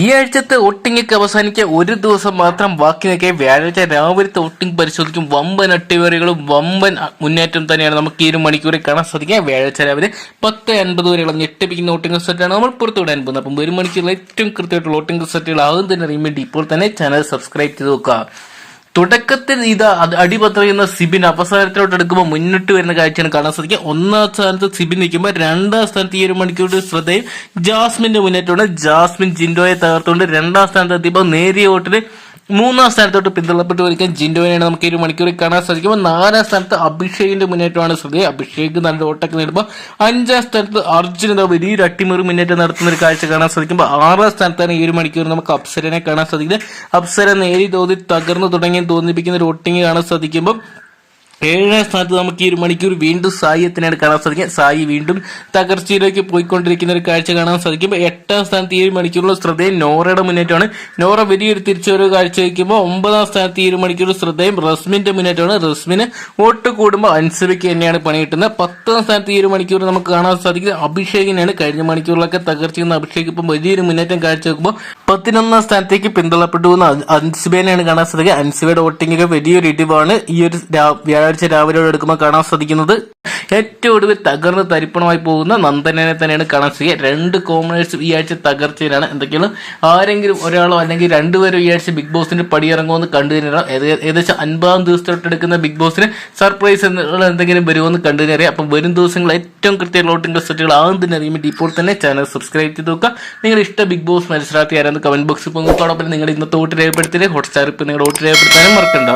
ഈ ആഴ്ചത്തെ വോട്ടിംഗ് അവസാനിക്കാൻ ഒരു ദിവസം മാത്രം ബാക്കി നിൽക്കെ വ്യാഴാഴ്ച രാവിലത്തെ വോട്ടിംഗ് പരിശോധിക്കും. വമ്പൻ അട്ടിമറികളും വമ്പൻ മുന്നേറ്റം തന്നെയാണ് നമുക്ക് ഈ ഒരു മണിക്കൂറിൽ കാണാൻ സാധിക്കുക. വ്യാഴാഴ്ച രാവിലെ 10:50 വരെയുള്ള ഞെട്ടിപ്പിക്കുന്ന വോട്ടിംഗ് റിസൾട്ടാണ് നമ്മൾ പുറത്തുവിടാൻ പോകുന്നത്. അപ്പം ഒരു മണിക്കൂറിൽ ഏറ്റവും കൃത്യമായിട്ടുള്ള വോട്ടിംഗ് റിസൾട്ടുകൾ ആകും തന്നെ അറിയാൻ വേണ്ടി ഇപ്പോൾ തന്നെ ചാനൽ സബ്സ്ക്രൈബ് ചെയ്ത് നോക്കുക. തുടക്കത്തിൽ ഇത് അടിപത്രയുന്ന സിബിൻ അവസാനത്തിലോട്ട് എടുക്കുമ്പോൾ മുന്നിട്ട് വരുന്ന കാഴ്ചയാണ് കാണാൻ സാധിക്കുക. ഒന്നാം സ്ഥാനത്ത് സിബിൻ നിൽക്കുമ്പോൾ രണ്ടാം സ്ഥാനത്ത് ഈ ഒരു മണിക്കൂറിന്റെ ശ്രദ്ധയും ജാസ്മിന്റെ മുന്നേറ്റമാണ്. ജാസ്മിൻ ജിൻഡോയെ തകർത്തുകൊണ്ട് രണ്ടാം സ്ഥാനത്ത് എത്തിയപ്പോൾ നേരിയ വോട്ടിന് മൂന്നാം സ്ഥാനത്തോട്ട് പിന്തള്ളപ്പെട്ട് വരിക്കാൻ ജിൻഡോനെയാണ് നമുക്ക് ഈ ഒരു മണിക്കൂറിൽ കാണാൻ സാധിക്കുമ്പോൾ നാലാം സ്ഥാനത്ത് അഭിഷേകിന്റെ മുന്നേറ്റമാണ് ശ്രദ്ധേയം. അഭിഷേക് നല്ല വോട്ടൊക്കെ നേടുമ്പോൾ അഞ്ചാം സ്ഥാനത്ത് അർജുന വലിയൊരു അട്ടിമറി മുന്നേറ്റം നടത്തുന്ന ഒരു കാഴ്ച കാണാൻ സാധിക്കുമ്പോൾ ആറാം സ്ഥാനത്താണ് ഈ ഒരു മണിക്കൂർ നമുക്ക് അപ്സരനെ കാണാൻ സാധിക്കുന്നത്. അപ്സര നേരി തോതി തകർന്നു തുടങ്ങി തോന്നിപ്പിക്കുന്ന ഒരു വോട്ടിംഗ് കാണാൻ സാധിക്കുമ്പോൾ ഏഴാം സ്ഥാനത്ത് നമുക്ക് ഈ ഒരു മണിക്കൂർ വീണ്ടും സായിത്തിനാണ് കാണാൻ സാധിക്കുക. സായി വീണ്ടും തകർച്ചയിലേക്ക് പോയിക്കൊണ്ടിരിക്കുന്ന ഒരു കാഴ്ച കാണാൻ സാധിക്കുമ്പോൾ എട്ടാം സ്ഥാനത്ത് ഈ ഒരു മണിക്കൂറിലുള്ള ശ്രദ്ധയും നോറയുടെ മുന്നേറ്റമാണ്. നോറ വലിയൊരു തിരിച്ചുവരവ് കാഴ്ച വയ്ക്കുമ്പോൾ ഒമ്പതാം സ്ഥാനത്ത് ഈ ഒരു മണിക്കൂർ ശ്രദ്ധയും റസ്മിന്റെ മുന്നേറ്റമാണ്. റസ്മിന് വോട്ട് കൂടുമ്പോൾ അൻസബയ്ക്ക് തന്നെയാണ് പണി കിട്ടുന്നത്. 10ാം സ്ഥാനത്ത് ഈ ഒരു മണിക്കൂർ നമുക്ക് കാണാൻ സാധിക്കുന്നത് അഭിഷേകിനാണ്. കഴിഞ്ഞ മണിക്കൂറിലൊക്കെ തകർച്ചയുന്ന അഭിഷേക് ഇപ്പം വലിയൊരു മുന്നേറ്റം കാഴ്ച വെക്കുമ്പോൾ 11ാം സ്ഥാനത്തേക്ക് പിന്തള്ളപ്പെട്ടു പോകുന്ന അൻസിബേനെയാണ് കാണാൻ സാധിക്കുക. അൻസിബയുടെ വോട്ടിംഗ് വലിയൊരു ഇടിവാണ് ഈ ഒരു വ്യാഴാഴ്ച രാവിലെ എടുക്കുമ്പോൾ കാണാൻ സാധിക്കുന്നത്. ഏറ്റവും ഒടുവിൽ തകർന്ന് തരിപ്പണമായി പോകുന്ന നന്ദനെ തന്നെയാണ് കാണാൻ സാധിക്കുക. രണ്ട് കോമണേഴ്സ് ഈ ആഴ്ച തകർച്ചയിലാണ്. എന്തൊക്കെയാണ് ആരെങ്കിലും ഒരാളോ അല്ലെങ്കിൽ രണ്ടുപേരും ഈ ആഴ്ച ബിഗ് ബോസിന്റെ പടിയിറങ്ങുമെന്ന് കണ്ടുതന്നെയാണ്. ഏകദേശം 50ാം ദിവസത്തോട്ട് എടുക്കുന്ന ബിഗ് ബോസിന് സർപ്രൈസ് എന്നുള്ള എന്തെങ്കിലും വരുമെന്ന് കണ്ടുതന്നെ അറിയാം. അപ്പം വരും ദിവസങ്ങൾ ഏറ്റവും കൃത്യമായ വോട്ടിംഗ് റിസൾട്ടുകൾ ആകും തന്നെ അറിയാൻ വേണ്ടി ഇപ്പോൾ തന്നെ ചാനൽ സബ്സ്ക്രൈബ് ചെയ്ത് നോക്കുക. നിങ്ങളുടെ ഇഷ്ട ബിഗ് ബോസ് മത്സരാർത്ഥി ആരാന്ന് കമന്റ് ബോക്സിൽ പോകുന്നതോടൊപ്പം നിങ്ങൾ ഇന്നത്തെ വോട്ട് രേഖപ്പെടുത്തിയത് ഹോട്ട്സ്റ്റാർ ഇപ്പം നിങ്ങളുടെ വോട്ട് രേഖപ്പെടുത്താനും മറക്കണ്ട.